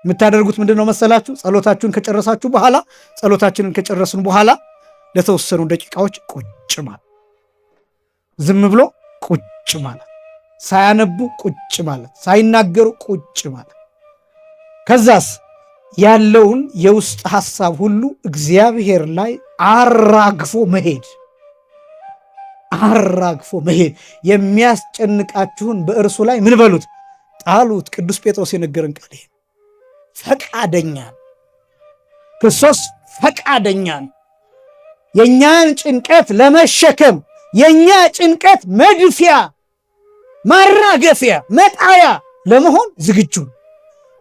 የምታደርጉት ምንድነው መሰላችሁ? ጸሎታችሁን ከጨረሳችሁ በኋላ ጸሎታችንን ከጨረስን በኋላ ለተወሰኑ ደቂቃዎች ቁጭ ማለት፣ ዝም ብሎ ቁጭ ማለት፣ ሳያነቡ ቁጭ ማለት፣ ሳይናገሩ ቁጭ ማለት። ከዛስ ያለውን የውስጥ ሐሳብ ሁሉ እግዚአብሔር ላይ አራግፎ መሄድ። የሚያስጨንቃችሁን በእርሱ ላይ ምን በሉት? ጣሉት። ቅዱስ ጴጥሮስ የነገረን ቃል ይሄ። ፈቃደኛ ክርስቶስ ፈቃደኛ ነው የእኛን ጭንቀት ለመሸከም፣ የእኛ ጭንቀት መድፊያ፣ ማራገፊያ፣ መጣያ ለመሆን ዝግጁ ነው።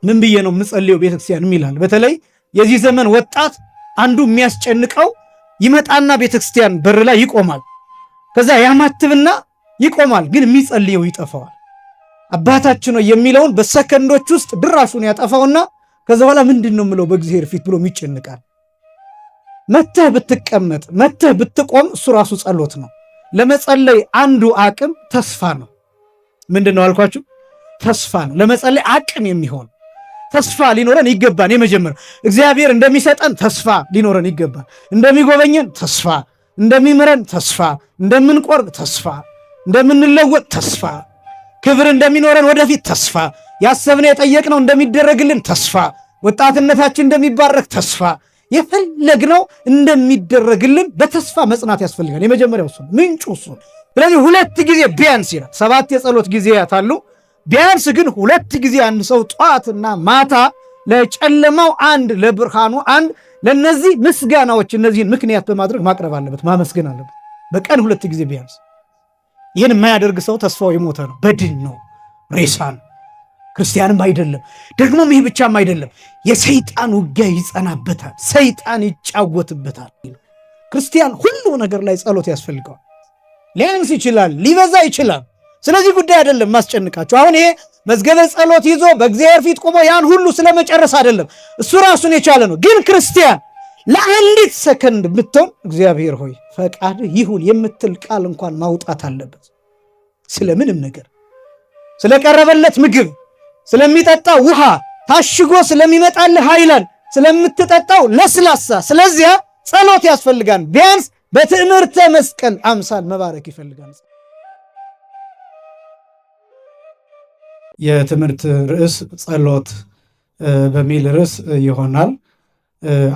ምን ብዬ ነው የምጸልየው ቤተክርስቲያን የሚላል። በተለይ የዚህ ዘመን ወጣት አንዱ የሚያስጨንቀው ይመጣና ቤተክርስቲያን በር ላይ ይቆማል። ከዛ ያማትብና ይቆማል፣ ግን የሚጸልየው ይጠፋዋል። አባታችን ነው የሚለውን በሰከንዶች ውስጥ ድራሹን ያጠፋውና ከዛ በኋላ ምንድን ነው የምለው በእግዚአብሔር ፊት ብሎ ይጨንቃል። መተህ ብትቀመጥ መተህ ብትቆም እሱ ራሱ ጸሎት ነው። ለመጸለይ አንዱ አቅም ተስፋ ነው። ምንድን ነው አልኳችሁ? ተስፋ ነው። ለመጸለይ አቅም የሚሆን ተስፋ ሊኖረን ይገባል። የመጀመሪያው እግዚአብሔር እንደሚሰጠን ተስፋ ሊኖረን ይገባል። እንደሚጎበኘን ተስፋ፣ እንደሚምረን ተስፋ፣ እንደምንቆርብ ተስፋ፣ እንደምንለወጥ ተስፋ፣ ክብር እንደሚኖረን ወደፊት ተስፋ፣ ያሰብነው የጠየቅነው እንደሚደረግልን ተስፋ፣ ወጣትነታችን እንደሚባረክ ተስፋ፣ የፈለግነው እንደሚደረግልን በተስፋ መጽናት ያስፈልጋል። የመጀመሪያው እሱ ምንጩ እሱ። ስለዚህ 2 ጊዜ ቢያንስ ይላል። 7 የጸሎት ጊዜያት አሉ። ቢያንስ ግን 2 ጊዜ አንድ ሰው ጠዋትና ማታ ለጨለማው 1 ለብርሃኑ 1 ለነዚህ ምስጋናዎች እነዚህን ምክንያት በማድረግ ማቅረብ አለበት፣ ማመስገን አለበት። በቀን 2 ጊዜ ቢያንስ። ይህን የማያደርግ ሰው ተስፋው የሞተ ነው፣ በድን ነው፣ ሬሳ ነው። ክርስቲያንም አይደለም። ደግሞም ይህ ብቻም አይደለም፣ የሰይጣን ውጊያ ይጸናበታል፣ ሰይጣን ይጫወትበታል። ክርስቲያን ሁሉ ነገር ላይ ጸሎት ያስፈልገዋል። ሊያንስ ይችላል፣ ሊበዛ ይችላል። ስለዚህ ጉዳይ አይደለም ማስጨንቃቸው። አሁን ይሄ መዝገበ ጸሎት ይዞ በእግዚአብሔር ፊት ቆሞ ያን ሁሉ ስለመጨረስ አይደለም፣ እሱ ራሱን የቻለ ነው። ግን ክርስቲያን ለአንዲት ሰከንድ ብትሆን እግዚአብሔር ሆይ ፈቃድ ይሁን የምትል ቃል እንኳን ማውጣት አለበት። ስለምንም ነገር፣ ስለቀረበለት ምግብ፣ ስለሚጠጣ ውሃ፣ ታሽጎ ስለሚመጣልህ ኃይላን፣ ስለምትጠጣው ለስላሳ፣ ስለዚያ ጸሎት ያስፈልጋል። ቢያንስ በትዕምርተ መስቀል አምሳል መባረክ ይፈልጋል። የትምህርት ርዕስ ጸሎት በሚል ርዕስ ይሆናል።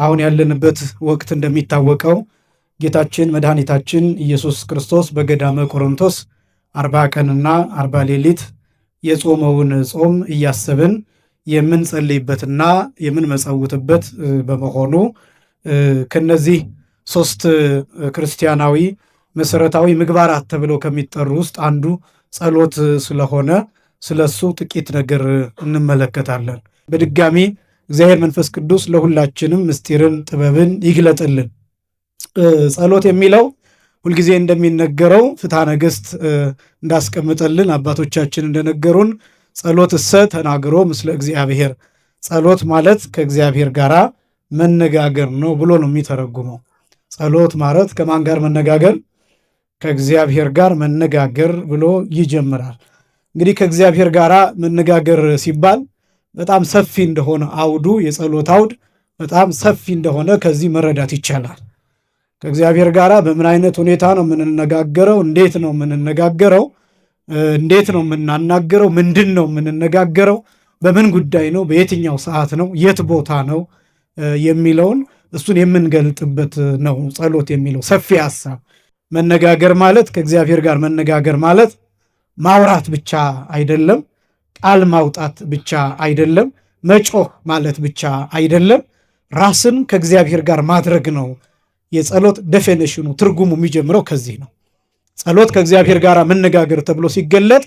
አሁን ያለንበት ወቅት እንደሚታወቀው ጌታችን መድኃኒታችን ኢየሱስ ክርስቶስ በገዳመ ቆሮንቶስ 40 ቀንና 40 ሌሊት የጾመውን ጾም እያሰብን የምንጸልይበትና የምንመጸውትበት በመሆኑ ከነዚህ 3 ክርስቲያናዊ መሰረታዊ ምግባራት ተብለው ከሚጠሩ ውስጥ አንዱ ጸሎት ስለሆነ ስለሱ ጥቂት ነገር እንመለከታለን። በድጋሚ እግዚአብሔር መንፈስ ቅዱስ ለሁላችንም ምስጢርን ጥበብን ይግለጥልን። ጸሎት የሚለው ሁልጊዜ እንደሚነገረው ፍትሐ ነገሥት እንዳስቀምጠልን አባቶቻችን እንደነገሩን ጸሎት እሰ ተናግሮ ምስለ እግዚአብሔር፣ ጸሎት ማለት ከእግዚአብሔር ጋር መነጋገር ነው ብሎ ነው የሚተረጉመው። ጸሎት ማለት ከማን ጋር መነጋገር? ከእግዚአብሔር ጋር መነጋገር ብሎ ይጀምራል። እንግዲህ ከእግዚአብሔር ጋር መነጋገር ሲባል በጣም ሰፊ እንደሆነ አውዱ፣ የጸሎት አውድ በጣም ሰፊ እንደሆነ ከዚህ መረዳት ይቻላል። ከእግዚአብሔር ጋር በምን አይነት ሁኔታ ነው የምንነጋገረው? እንዴት ነው የምንነጋገረው? እንዴት ነው የምናናገረው? ምንድን ነው የምንነጋገረው? በምን ጉዳይ ነው? በየትኛው ሰዓት ነው? የት ቦታ ነው? የሚለውን እሱን የምንገልጥበት ነው ጸሎት የሚለው ሰፊ ሐሳብ። መነጋገር ማለት ከእግዚአብሔር ጋር መነጋገር ማለት ማውራት ብቻ አይደለም፣ ቃል ማውጣት ብቻ አይደለም፣ መጮህ ማለት ብቻ አይደለም፣ ራስን ከእግዚአብሔር ጋር ማድረግ ነው። የጸሎት ዴፊኒሽኑ ትርጉሙ የሚጀምረው ከዚህ ነው። ጸሎት ከእግዚአብሔር ጋር መነጋገር ተብሎ ሲገለጥ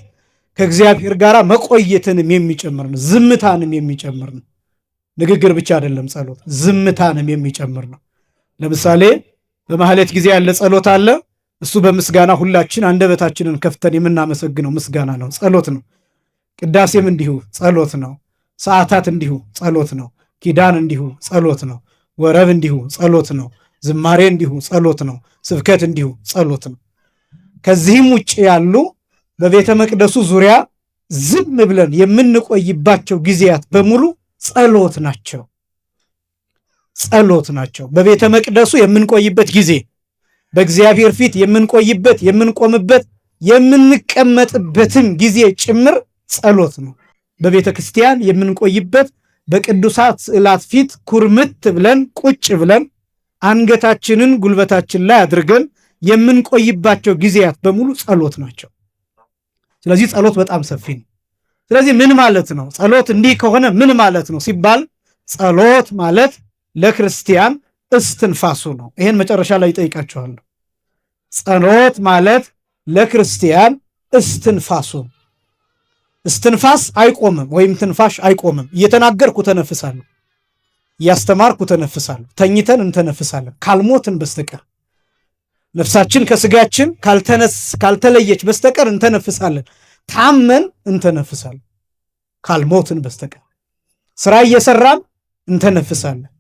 ከእግዚአብሔር ጋር መቆየትንም የሚጨምር ነው፣ ዝምታንም የሚጨምር ነው። ንግግር ብቻ አይደለም ጸሎት፣ ዝምታንም የሚጨምር ነው። ለምሳሌ በማህሌት ጊዜ ያለ ጸሎት አለ። እሱ በምስጋና ሁላችን አንደበታችንን ከፍተን የምናመሰግነው ምስጋና ነው፣ ጸሎት ነው። ቅዳሴም እንዲሁ ጸሎት ነው። ሰዓታት እንዲሁ ጸሎት ነው። ኪዳን እንዲሁ ጸሎት ነው። ወረብ እንዲሁ ጸሎት ነው። ዝማሬ እንዲሁ ጸሎት ነው። ስብከት እንዲሁ ጸሎት ነው። ከዚህም ውጭ ያሉ በቤተ መቅደሱ ዙሪያ ዝም ብለን የምንቆይባቸው ጊዜያት በሙሉ ጸሎት ናቸው። ጸሎት ናቸው። በቤተ መቅደሱ የምንቆይበት ጊዜ፣ በእግዚአብሔር ፊት የምንቆይበት፣ የምንቆምበት፣ የምንቀመጥበትም ጊዜ ጭምር ጸሎት ነው። በቤተ ክርስቲያን የምንቆይበት በቅዱሳት ስዕላት ፊት ኩርምት ብለን ቁጭ ብለን አንገታችንን ጉልበታችን ላይ አድርገን የምንቆይባቸው ጊዜያት በሙሉ ጸሎት ናቸው። ስለዚህ ጸሎት በጣም ሰፊ ነው። ስለዚህ ምን ማለት ነው? ጸሎት እንዲህ ከሆነ ምን ማለት ነው ሲባል ጸሎት ማለት ለክርስቲያን እስትንፋሱ ነው። ይሄን መጨረሻ ላይ ጠይቃችኋለሁ። ጸሎት ማለት ለክርስቲያን እስትንፋሱ። እስትንፋስ አይቆምም ወይም ትንፋሽ አይቆምም። እየተናገርኩ ተነፍሳለሁ፣ እያስተማርኩ ተነፍሳለሁ፣ ተኝተን እንተነፍሳለን ካልሞትን በስተቀር ነፍሳችን ከስጋችን ካልተለየች በስተቀር እንተነፍሳለን። ታመን እንተነፍሳለን ካልሞትን በስተቀር። ስራ እየሰራን እንተነፍሳለን፣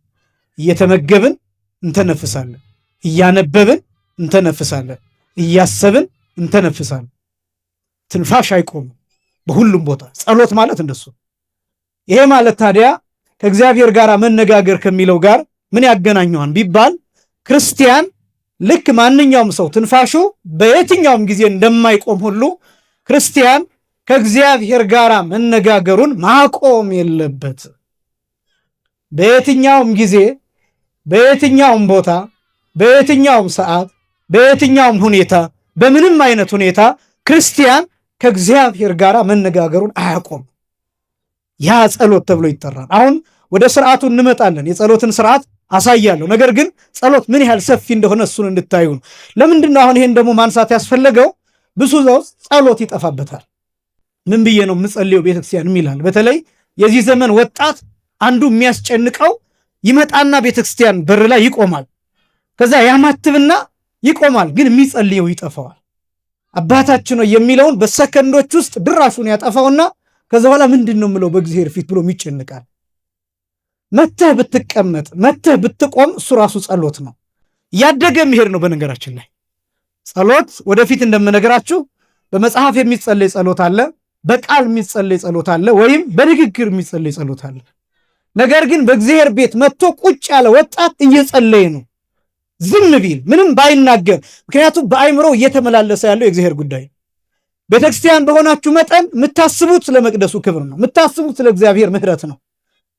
እየተመገብን እንተነፍሳለን፣ እያነበብን እንተነፍሳለን፣ እያሰብን እንተነፍሳለን። ትንፋሽ አይቆምም በሁሉም ቦታ። ጸሎት ማለት እንደሱ። ይሄ ማለት ታዲያ ከእግዚአብሔር ጋር መነጋገር ከሚለው ጋር ምን ያገናኘዋል ቢባል ክርስቲያን ልክ ማንኛውም ሰው ትንፋሹ በየትኛውም ጊዜ እንደማይቆም ሁሉ ክርስቲያን ከእግዚአብሔር ጋር መነጋገሩን ማቆም የለበት። በየትኛውም ጊዜ፣ በየትኛውም ቦታ፣ በየትኛውም ሰዓት፣ በየትኛውም ሁኔታ፣ በምንም አይነት ሁኔታ ክርስቲያን ከእግዚአብሔር ጋር መነጋገሩን አያቆም። ያ ጸሎት ተብሎ ይጠራል። አሁን ወደ ስርዓቱ እንመጣለን። የጸሎትን ስርዓት አሳያለሁ። ነገር ግን ጸሎት ምን ያህል ሰፊ እንደሆነ እሱን እንድታዩ ነው። ለምንድን ነው አሁን ይሄን ደግሞ ማንሳት ያስፈለገው? ብዙ ሰው ጸሎት ይጠፋበታል። ምን ብዬ ነው የምጸልየው ቤተክርስቲያን የሚላል። በተለይ የዚህ ዘመን ወጣት አንዱ የሚያስጨንቀው ይመጣና ቤተክርስቲያን በር ላይ ይቆማል። ከዛ ያማትብና ይቆማል፣ ግን የሚጸልየው ይጠፋዋል። አባታችን ነው የሚለውን በሰከንዶች ውስጥ ድራሹን ያጠፋውና ከዛ በኋላ ምንድን ነው የምለው በእግዚአብሔር ፊት ብሎ ይጨንቃል። መተህ ብትቀመጥ መተህ ብትቆም እሱ ራሱ ጸሎት ነው። እያደገ የሚሄድ ነው። በነገራችን ላይ ጸሎት ወደፊት እንደምነግራችሁ በመጽሐፍ የሚጸለይ ጸሎት አለ፣ በቃል የሚጸለይ ጸሎት አለ፣ ወይም በንግግር የሚጸለይ ጸሎት አለ። ነገር ግን በእግዚአብሔር ቤት መጥቶ ቁጭ ያለ ወጣት እየጸለየ ነው ዝም ቢል ምንም ባይናገር። ምክንያቱም በአይምሮ እየተመላለሰ ያለው የእግዚአብሔር ጉዳይ ነው። ቤተክርስቲያን በሆናችሁ መጠን የምታስቡት ስለ መቅደሱ ክብር ነው። የምታስቡት ስለ እግዚአብሔር ምሕረት ነው።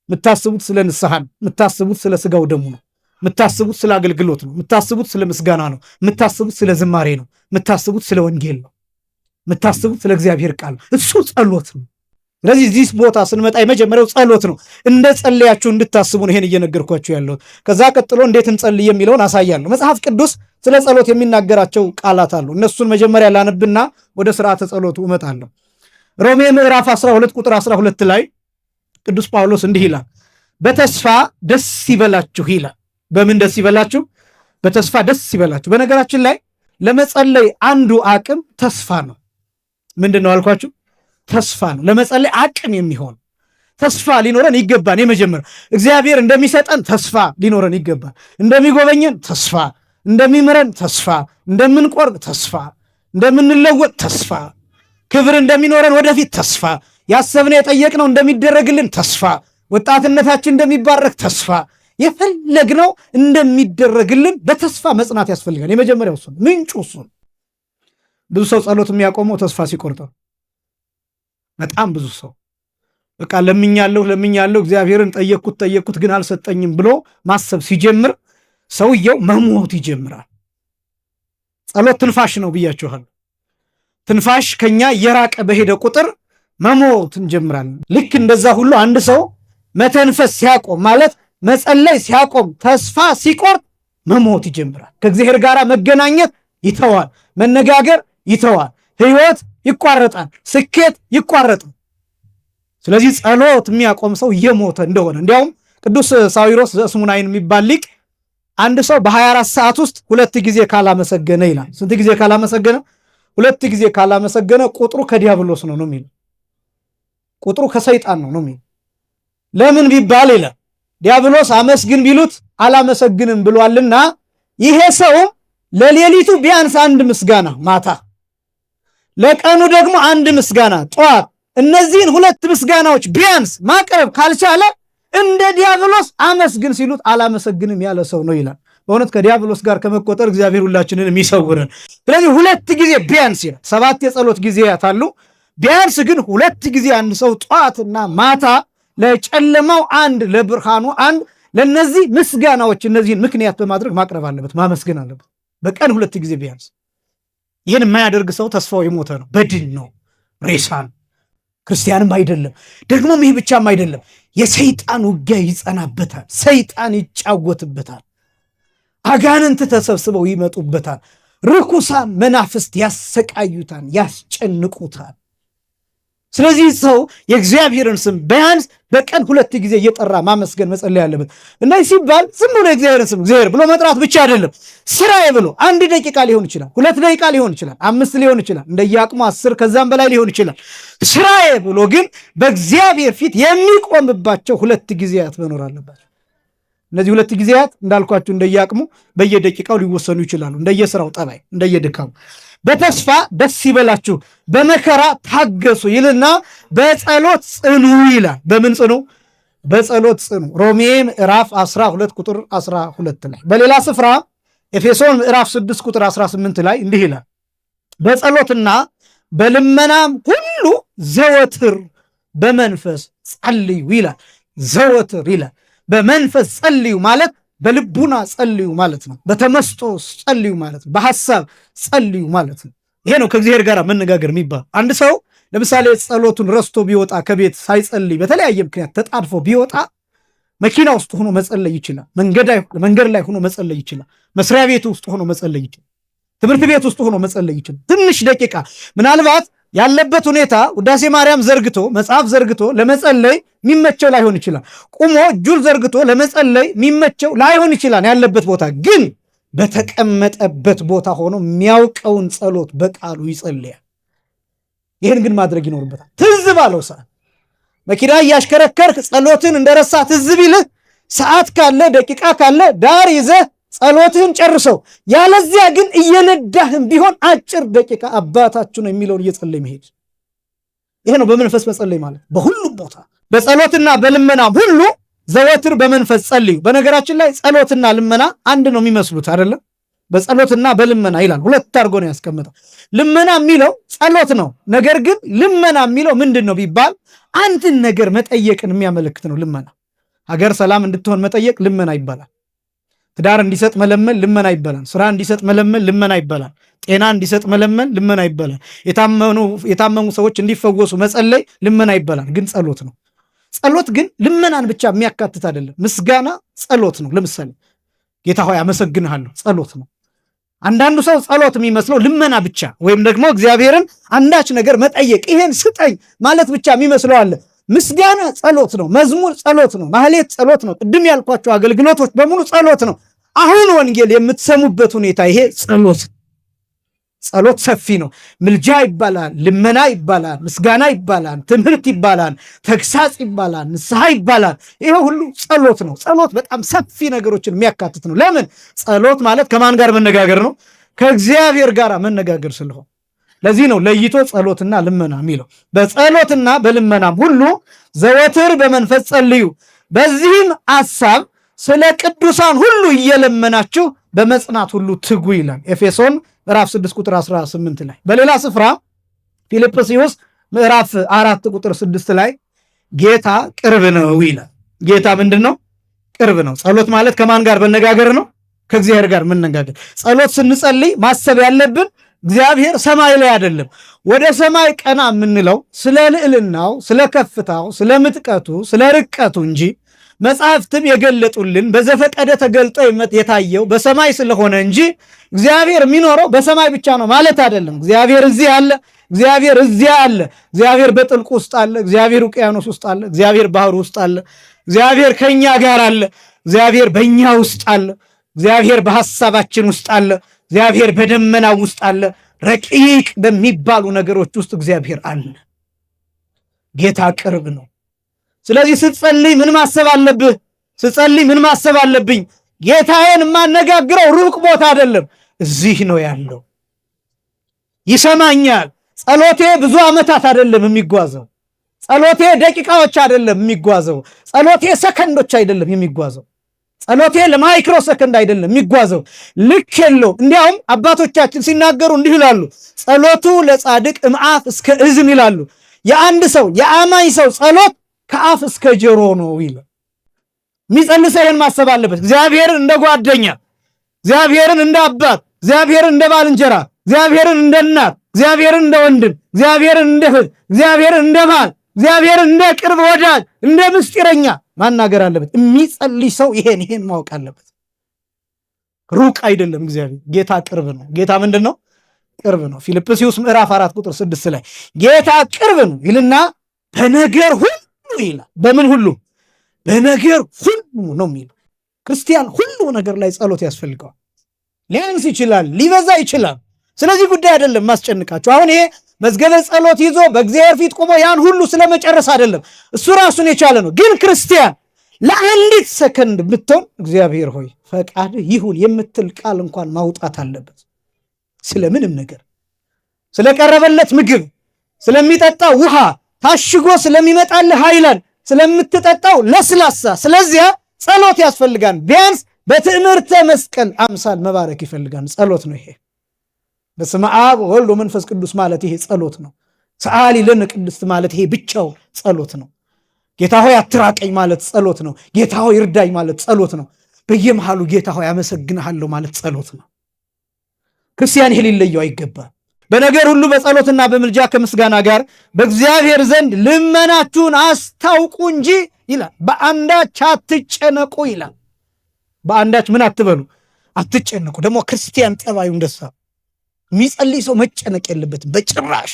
የምታስቡት ስለ ንስሐ ነው። የምታስቡት ስለ ስጋው ደሙ ነው። የምታስቡት ስለ አገልግሎት ነው። የምታስቡት ስለ ምስጋና ነው። የምታስቡት ስለ ዝማሬ ነው። የምታስቡት ስለ ወንጌል ነው። የምታስቡት ስለ እግዚአብሔር ቃል ነው። እሱ ጸሎት ነው። ስለዚህ እዚህ ቦታ ስንመጣ የመጀመሪያው ጸሎት ነው። እንደ ጸለያችሁ እንድታስቡ ነው ይሄን እየነገርኳችሁ ያለሁት። ከዛ ቀጥሎ እንዴት እንጸልይ የሚለውን አሳያለሁ። መጽሐፍ ቅዱስ ስለ ጸሎት የሚናገራቸው ቃላት አሉ። እነሱን መጀመሪያ ላነብና ወደ ስርዓተ ጸሎቱ እመጣለሁ። ሮሜ ምዕራፍ 12 ቁጥር 12 ላይ ቅዱስ ጳውሎስ እንዲህ ይላል፣ በተስፋ ደስ ይበላችሁ ይላል። በምን ደስ ይበላችሁ? በተስፋ ደስ ይበላችሁ። በነገራችን ላይ ለመጸለይ አንዱ አቅም ተስፋ ነው። ምንድን ነው አልኳችሁ? ተስፋ ነው። ለመጸለይ አቅም የሚሆን ተስፋ ሊኖረን ይገባል። የመጀመሪያው እግዚአብሔር እንደሚሰጠን ተስፋ ሊኖረን ይገባል። እንደሚጎበኘን ተስፋ፣ እንደሚምረን ተስፋ፣ እንደምንቆርብ ተስፋ፣ እንደምንለወጥ ተስፋ፣ ክብር እንደሚኖረን ወደፊት ተስፋ፣ ያሰብነው የጠየቅነው እንደሚደረግልን ተስፋ፣ ወጣትነታችን እንደሚባረክ ተስፋ፣ የፈለግነው እንደሚደረግልን በተስፋ መጽናት ያስፈልጋል። የመጀመሪያው እሱ ምንጩ እሱ። ብዙ ሰው ጸሎት የሚያቆመው ተስፋ ሲቆርጠው፣ በጣም ብዙ ሰው በቃ ለምኛለሁ እግዚአብሔርን ጠየቅኩት ግን አልሰጠኝም ብሎ ማሰብ ሲጀምር ሰውየው መሞት ይጀምራል። ጸሎት ትንፋሽ ነው ብያችኋል። ትንፋሽ ከኛ የራቀ በሄደ ቁጥር መሞት እንጀምራለን። ልክ እንደዛ ሁሉ አንድ ሰው መተንፈስ ሲያቆም ማለት መጸለይ ሲያቆም፣ ተስፋ ሲቆርጥ መሞት ይጀምራል። ከእግዚአብሔር ጋር መገናኘት ይተዋል። መነጋገር ይተዋል። ሕይወት ይቋረጣል። ስኬት ይቋረጣል። ስለዚህ ጸሎት የሚያቆም ሰው እየሞተ እንደሆነ እንዲያውም ቅዱስ ሳዊሮስ ዘእስሙናይን የሚባል ሊቅ አንድ ሰው በ24 ሰዓት ውስጥ 2 ጊዜ ካላመሰገነ ይላል። ስንት ጊዜ ካላመሰገነ? 2 ጊዜ ካላመሰገነ ቁጥሩ ከዲያብሎስ ነው የሚል፣ ቁጥሩ ከሰይጣን ነው የሚል። ለምን ቢባል ይላል ዲያብሎስ አመስግን ቢሉት አላመሰግንም ብሏልና፣ ይሄ ሰው ለሌሊቱ ቢያንስ 1 ምስጋና ማታ፣ ለቀኑ ደግሞ 1 ምስጋና ጠዋት፣ እነዚህን 2 ምስጋናዎች ቢያንስ ማቅረብ ካልቻለ እንደ ዲያብሎስ አመስግን ሲሉት አላመሰግንም ያለ ሰው ነው ይላል። በእውነት ከዲያብሎስ ጋር ከመቆጠር እግዚአብሔር ሁላችንን የሚሰውረን። ስለዚህ 2 ጊዜ ቢያንስ ይላል። 7 የጸሎት ጊዜያት አሉ። ቢያንስ ግን 2 ጊዜ አንድ ሰው ጠዋትና ማታ ለጨለማው አንድ ለብርሃኑ አንድ ለነዚህ ምስጋናዎች እነዚህን ምክንያት በማድረግ ማቅረብ አለበት፣ ማመስገን አለበት። በቀን 2 ጊዜ ቢያንስ። ይህን የማያደርግ ሰው ተስፋው የሞተ ነው፣ በድን ነው፣ ሬሳ ነው። ክርስቲያንም አይደለም። ደግሞም ይህ ብቻም አይደለም፣ የሰይጣን ውጊያ ይጸናበታል፣ ሰይጣን ይጫወትበታል፣ አጋንንት ተሰብስበው ይመጡበታል፣ ርኩሳን መናፍስት ያሰቃዩታል፣ ያስጨንቁታል። ስለዚህ ሰው የእግዚአብሔርን ስም ቢያንስ በቀን 2 ጊዜ እየጠራ ማመስገን መጸለይ ያለበት። እንደዚህ ሲባል ዝም ብሎ የእግዚአብሔርን ስም እግዚአብሔር ብሎ መጥራት ብቻ አይደለም። ስራዬ ብሎ 1 ደቂቃ ሊሆን ይችላል፣ 2 ደቂቃ ሊሆን ይችላል፣ 5 ሊሆን ይችላል፣ እንደየአቅሙ 10 ከዛም በላይ ሊሆን ይችላል። ስራዬ ብሎ ግን በእግዚአብሔር ፊት የሚቆምባቸው 2 ጊዜያት መኖር አለባቸው። እነዚህ 2 ጊዜያት እንዳልኳችሁ እንደየአቅሙ በየደቂቃው ሊወሰኑ ይችላሉ፣ እንደየስራው ጠባይ፣ እንደየድካሙ። በተስፋ ደስ ይበላችሁ፣ በመከራ ታገሱ ይልና በጸሎት ጽኑ ይላል። በምን ጽኑ? በጸሎት ጽኑ። ሮሜ ምዕራፍ 12 ቁጥር 12 ላይ፣ በሌላ ስፍራ ኤፌሶን ምዕራፍ 6 ቁጥር 18 ላይ እንዲህ ይላል፣ በጸሎትና በልመናም ሁሉ ዘወትር በመንፈስ ጸልዩ ይላል። ዘወትር ይላል። በመንፈስ ጸልዩ ማለት በልቡና ጸልዩ ማለት ነው። በተመስጦ ጸልዩ ማለት ነው። በሐሳብ ጸልዩ ማለት ነው። ይሄ ነው ከእግዚአብሔር ጋር መነጋገር የሚባል። አንድ ሰው ለምሳሌ ጸሎቱን ረስቶ ቢወጣ፣ ከቤት ሳይጸልይ በተለያየ ምክንያት ተጣድፎ ቢወጣ መኪና ውስጥ ሆኖ መጸለይ ይችላል። መንገድ ላይ ሆኖ መጸለይ ይችላል። መስሪያ ቤቱ ውስጥ ሆኖ መጸለይ ይችላል። ትምህርት ቤት ውስጥ ሆኖ መጸለይ ይችላል። ትንሽ ደቂቃ ምናልባት ያለበት ሁኔታ ውዳሴ ማርያም ዘርግቶ መጽሐፍ ዘርግቶ ለመጸለይ የሚመቸው ላይሆን ይችላል። ቁሞ እጁን ዘርግቶ ለመጸለይ የሚመቸው ላይሆን ይችላል። ያለበት ቦታ ግን በተቀመጠበት ቦታ ሆኖ የሚያውቀውን ጸሎት በቃሉ ይጸልያል። ይህን ግን ማድረግ ይኖርበታል። ትዝ ባለው ሰዓት መኪና እያሽከረከርክ ጸሎትን እንደረሳ ትዝ ቢልህ ሰዓት ካለ ደቂቃ ካለ ዳር ይዘህ ጸሎትህን ጨርሰው። ያለዚያ ግን እየነዳህም ቢሆን አጭር ደቂቃ አባታችሁ ነው የሚለውን እየጸለይ መሄድ። ይሄ ነው በመንፈስ መጸለይ ማለት። በሁሉም ቦታ በጸሎትና በልመና ሁሉ ዘወትር በመንፈስ ጸልዩ። በነገራችን ላይ ጸሎትና ልመና አንድ ነው የሚመስሉት አይደለም። በጸሎትና በልመና ይላል፣ 2 አድርጎ ነው ያስቀመጠው። ልመና የሚለው ጸሎት ነው። ነገር ግን ልመና የሚለው ምንድን ነው ቢባል አንድን ነገር መጠየቅን የሚያመለክት ነው። ልመና ሀገር ሰላም እንድትሆን መጠየቅ ልመና ይባላል። ትዳር እንዲሰጥ መለመን ልመና ይባላል። ስራ እንዲሰጥ መለመን ልመና ይባላል። ጤና እንዲሰጥ መለመን ልመና ይባላል። የታመሙ ሰዎች እንዲፈወሱ መጸለይ ልመና ይባላል። ግን ጸሎት ነው። ጸሎት ግን ልመናን ብቻ የሚያካትት አይደለም። ምስጋና ጸሎት ነው። ለምሳሌ ጌታ ሆይ አመሰግንሃለሁ ጸሎት ነው። አንዳንዱ ሰው ጸሎት የሚመስለው ልመና ብቻ ወይም ደግሞ እግዚአብሔርን አንዳች ነገር መጠየቅ ይሄን ስጠኝ ማለት ብቻ የሚመስለው አለ። ምስጋና ጸሎት ነው። መዝሙር ጸሎት ነው። ማህሌት ጸሎት ነው። ቅድም ያልኳቸው አገልግሎቶች በሙሉ ጸሎት ነው። አሁን ወንጌል የምትሰሙበት ሁኔታ ይሄ ጸሎት። ጸሎት ሰፊ ነው። ምልጃ ይባላል፣ ልመና ይባላል፣ ምስጋና ይባላል፣ ትምህርት ይባላል፣ ተግሳጽ ይባላል፣ ንስሐ ይባላል። ይሄ ሁሉ ጸሎት ነው። ጸሎት በጣም ሰፊ ነገሮችን የሚያካትት ነው። ለምን? ጸሎት ማለት ከማን ጋር መነጋገር ነው? ከእግዚአብሔር ጋር መነጋገር ስለሆነ ለዚህ ነው ለይቶ ጸሎትና ልመና የሚለው። በጸሎትና በልመናም ሁሉ ዘወትር በመንፈስ ጸልዩ፣ በዚህም ሐሳብ ስለ ቅዱሳን ሁሉ እየለመናችሁ በመጽናት ሁሉ ትጉ ይላል ኤፌሶን ምዕራፍ 6 ቁጥር 18 ላይ። በሌላ ስፍራ ፊልጵስዩስ ምዕራፍ 4 ቁጥር 6 ላይ ጌታ ቅርብ ነው ይላል። ጌታ ምንድን ነው? ቅርብ ነው። ጸሎት ማለት ከማን ጋር መነጋገር ነው? ከእግዚአብሔር ጋር መነጋገር። ጸሎት ስንጸልይ ማሰብ ያለብን እግዚአብሔር ሰማይ ላይ አይደለም። ወደ ሰማይ ቀና የምንለው ስለ ልዕልናው፣ ስለ ከፍታው፣ ስለ ምጥቀቱ፣ ስለ ርቀቱ እንጂ መጽሐፍትም የገለጡልን በዘፈቀደ ተገልጦ የታየው በሰማይ ስለሆነ እንጂ እግዚአብሔር የሚኖረው በሰማይ ብቻ ነው ማለት አይደለም። እግዚአብሔር እዚህ አለ፣ እግዚአብሔር እዚያ አለ፣ እግዚአብሔር በጥልቁ ውስጥ አለ፣ እግዚአብሔር ውቅያኖስ ውስጥ አለ፣ እግዚአብሔር ባህር ውስጥ አለ፣ እግዚአብሔር ከኛ ጋር አለ፣ እግዚአብሔር በእኛ ውስጥ አለ፣ እግዚአብሔር በሐሳባችን ውስጥ አለ፣ እግዚአብሔር በደመና ውስጥ አለ። ረቂቅ በሚባሉ ነገሮች ውስጥ እግዚአብሔር አለ። ጌታ ቅርብ ነው። ስለዚህ ስትጸልይ ምን ማሰብ አለብህ? ስትጸልይ ምን ማሰብ አለብኝ? ጌታዬን የማነጋግረው ሩቅ ቦታ አይደለም፣ እዚህ ነው ያለው። ይሰማኛል። ጸሎቴ ብዙ ዓመታት አይደለም የሚጓዘው፣ ጸሎቴ ደቂቃዎች አይደለም የሚጓዘው። ጸሎቴ ሰከንዶች አይደለም የሚጓዘው። ጸሎቴ ለማይክሮ ሰከንድ አይደለም የሚጓዘው። ልክ የለውም። እንዲያውም አባቶቻችን ሲናገሩ እንዲህ ይላሉ፣ ጸሎቱ ለጻድቅ እምአፍ እስከ እዝን ይላሉ። የአንድ ሰው የአማኝ ሰው ጸሎት ከአፍ እስከ ጆሮ ነው ይላል። የሚጸልይ ሰው ይህን ማሰብ አለበት። እግዚአብሔርን እንደ ጓደኛ፣ እግዚአብሔርን እንደ አባት፣ እግዚአብሔርን እንደ ባልንጀራ፣ እግዚአብሔርን እንደ እናት፣ እግዚአብሔርን እንደ ወንድም፣ እግዚአብሔርን እንደ እህት፣ እግዚአብሔርን እንደ ባል፣ እግዚአብሔርን እንደ ቅርብ ወዳጅ፣ እንደ ምስጢረኛ ማናገር አለበት። የሚጸልይ ሰው ይሄን ማወቅ አለበት። ሩቅ አይደለም እግዚአብሔር። ጌታ ቅርብ ነው። ጌታ ምንድን ነው? ቅርብ ነው። ፊልጵስዩስ ምዕራፍ 4 ቁጥር 6 ላይ ጌታ ቅርብ ነው ይልና በነገር ሁሉ ይላል። በምን ሁሉ? በነገር ሁሉ ነው የሚለው። ክርስቲያን ሁሉ ነገር ላይ ጸሎት ያስፈልገዋል። ሊያንስ ይችላል፣ ሊበዛ ይችላል። ስለዚህ ጉዳይ አይደለም ማስጨንቃቸው። አሁን ይሄ መዝገበ ጸሎት ይዞ በእግዚአብሔር ፊት ቆሞ ያን ሁሉ ስለመጨረስ አይደለም። እሱ ራሱን የቻለ ነው። ግን ክርስቲያን ለአንዲት ሰከንድ ብትሆን እግዚአብሔር ሆይ ፈቃድህ ይሁን የምትል ቃል እንኳን ማውጣት አለበት። ስለምንም ነገር፣ ስለቀረበለት ምግብ፣ ስለሚጠጣው ውሃ፣ ታሽጎ ስለሚመጣልህ ሃይላንድ፣ ስለምትጠጣው ለስላሳ፣ ስለዚያ ጸሎት ያስፈልጋል። ቢያንስ በትዕምርተ መስቀል አምሳል መባረክ ይፈልጋል። ጸሎት ነው ይሄ። በስመ አብ ወወልድ ወመንፈስ ቅዱስ ማለት ይሄ ጸሎት ነው። ሰአሊ ለነ ቅድስት ማለት ይሄ ብቻው ጸሎት ነው። ጌታ ሆይ አትራቀኝ ማለት ጸሎት ነው። ጌታ ሆይ እርዳኝ ማለት ጸሎት ነው። በየመሃሉ ጌታ ሆይ አመሰግንሃለሁ ማለት ጸሎት ነው። ክርስቲያን ይሄ ሊለየው አይገባም። በነገር ሁሉ በጸሎትና በምልጃ ከምስጋና ጋር በእግዚአብሔር ዘንድ ልመናችሁን አስታውቁ እንጂ ይላል በአንዳች አትጨነቁ ይላል። በአንዳች ምን አትበሉ? አትጨነቁ። ደግሞ ክርስቲያን ጠባዩ እንደሳ የሚጸልይ ሰው መጨነቅ የለበትም በጭራሽ።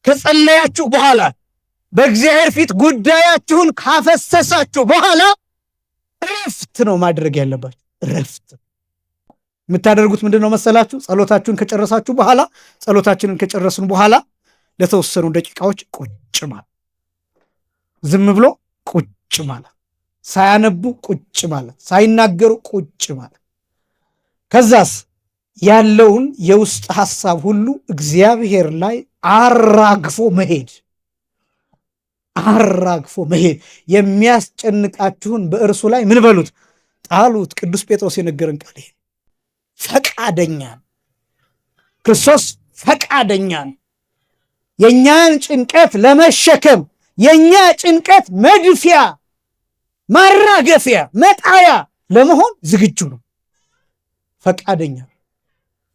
ከጸለያችሁ በኋላ በእግዚአብሔር ፊት ጉዳያችሁን ካፈሰሳችሁ በኋላ ረፍት ነው ማድረግ ያለባችሁ። ረፍት የምታደርጉት ምንድን ነው መሰላችሁ? ጸሎታችሁን ከጨረሳችሁ በኋላ ጸሎታችንን ከጨረስን በኋላ ለተወሰኑ ደቂቃዎች ቁጭ ማለት፣ ዝም ብሎ ቁጭ ማለት፣ ሳያነቡ ቁጭ ማለት፣ ሳይናገሩ ቁጭ ማለት። ከዛስ ያለውን የውስጥ ሐሳብ ሁሉ እግዚአብሔር ላይ አራግፎ መሄድ። የሚያስጨንቃችሁን በእርሱ ላይ ምን በሉት? ጣሉት። ቅዱስ ጴጥሮስ የነገረን ቃል ይሄ። ፈቃደኛ ክርስቶስ ፈቃደኛ የእኛን ጭንቀት ለመሸከም፣ የእኛ ጭንቀት መድፊያ፣ ማራገፊያ፣ መጣያ ለመሆን ዝግጁ ነው። ፈቃደኛ።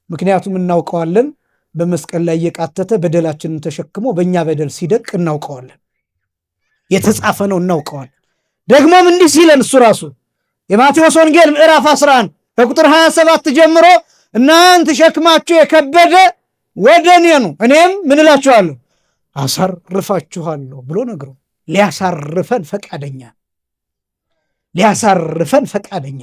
ምክንያቱም እናውቀዋለን፣ በመስቀል ላይ እየቃተተ በደላችንን ተሸክሞ በእኛ በደል ሲደቅ እናውቀዋለን። የተጻፈ ነው፣ እናውቀዋለን። ደግሞም እንዲህ ሲለን እሱ ራሱ የማቴዎስ ወንጌል ምዕራፍ 11 ከቁጥር 27 ጀምሮ እናንተ ሸክማችሁ የከበደ ወደ እኔ ኑ እኔም ምን እላችኋለሁ? አሳርፋችኋለሁ ብሎ ነግሮ ሊያሳርፈን ፈቃደኛ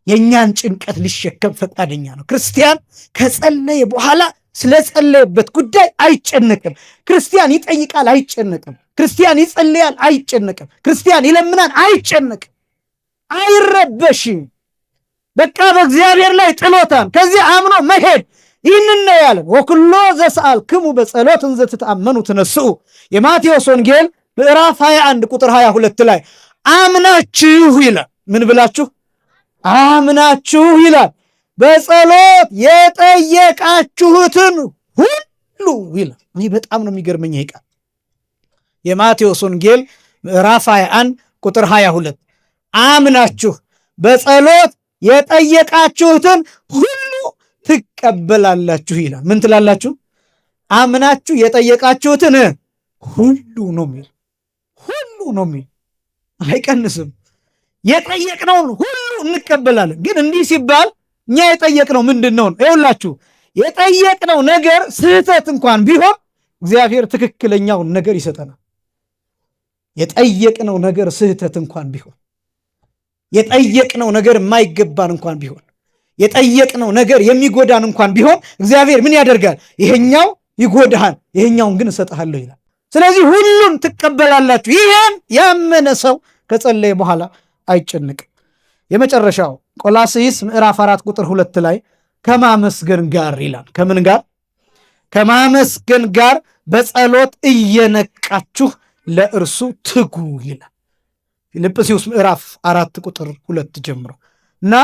የእኛን ጭንቀት ሊሸከም ፈቃደኛ ነው። ክርስቲያን ከጸለየ በኋላ ስለጸለየበት ጉዳይ አይጨነቅም። ክርስቲያን ይጠይቃል፣ አይጨነቅም። ክርስቲያን ይጸልያል፣ አይጨነቅም። ክርስቲያን ይለምናል፣ አይጨነቅም፣ አይረበሽም። በቃ በእግዚአብሔር ላይ ጥሎታል። ከዚህ አምኖ መሄድ። ይህንን ነው ያለን። ወኩሎ ዘሰአልክሙ በጸሎት እንዘ ትተአመኑ ትነስኡ። የማቴዎስ ወንጌል ምዕራፍ 21 ቁጥር 22 ላይ አምናችሁ ይላል። ምን ብላችሁ? አምናችሁ ይላል። በጸሎት የጠየቃችሁትን ሁሉ ይላል። እኔ በጣም ነው የሚገርመኝ ይሄ ቃል። የማቴዎስ ወንጌል ምዕራፍ 21 ቁጥር 22 አምናችሁ በጸሎት የጠየቃችሁትን ሁሉ ትቀበላላችሁ ይላል። ምን ትላላችሁ? አምናችሁ የጠየቃችሁትን ሁሉ ነው የሚል። ሁሉ ነው የሚል፣ አይቀንስም። የጠየቅነውን ሁሉ እንቀበላለን። ግን እንዲህ ሲባል እኛ የጠየቅነው ምንድን ነው? ይኸውላችሁ የጠየቅነው ነገር ስህተት እንኳን ቢሆን እግዚአብሔር ትክክለኛውን ነገር ይሰጠናል። የጠየቅነው ነገር ስህተት እንኳን ቢሆን፣ የጠየቅነው ነገር የማይገባን እንኳን ቢሆን፣ የጠየቅነው ነገር የሚጎዳን እንኳን ቢሆን እግዚአብሔር ምን ያደርጋል? ይሄኛው ይጎዳሃል፣ ይሄኛውን ግን እሰጥሃለሁ ይላል። ስለዚህ ሁሉን ትቀበላላችሁ። ይሄን ያመነ ሰው ከጸለየ በኋላ አይጨንቅም። የመጨረሻው ቆላስይስ ምዕራፍ 4 ቁጥር 2 ላይ ከማመስገን ጋር ይላል። ከምን ጋር? ከማመስገን ጋር በጸሎት እየነቃችሁ ለእርሱ ትጉ ይላል ፊልጵስዩስ ምዕራፍ 4 ቁጥር 2 ጀምሮ። እና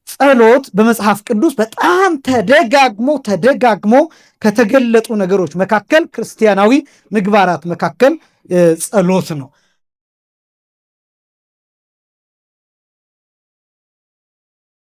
ጸሎት በመጽሐፍ ቅዱስ በጣም ተደጋግሞ ከተገለጡ ነገሮች መካከል ክርስቲያናዊ ምግባራት መካከል ጸሎት ነው።